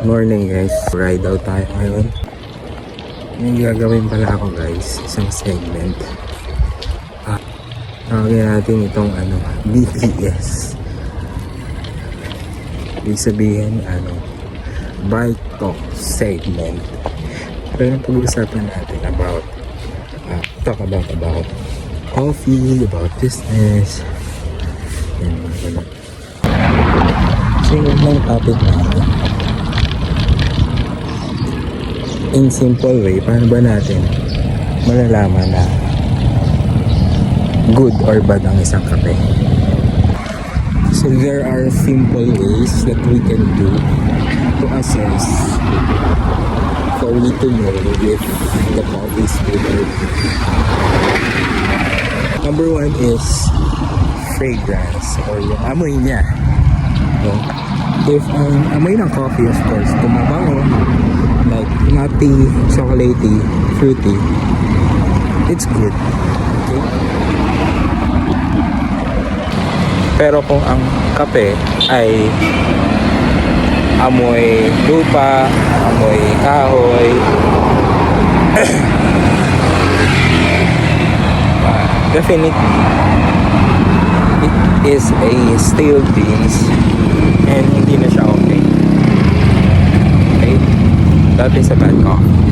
Morning guys, ride out tayo ngayon. May gagawin pala ako guys, isang segment. Tawagin natin itong BTS. Ibig sabihin bike talk segment. Pero pag-usapan natin about talk about coffee, about business, yan mga ganun. So yung topic natin, in simple way, paano ba natin malalaman na good or bad ang isang kape? So there are simple ways that we can do to assess, for we to know if the coffee is good or bad. Number one is fragrance, or yung amoy niya. So, if ang amoy ng coffee, of course, kumabango, like nutty, chocolatey, fruity, it's good. Okay? Pero kung ang kape ay amoy lupa, amoy kahoy, definitely it is a stale beans and hindi na siya okay. Okay? That is a bad coffee.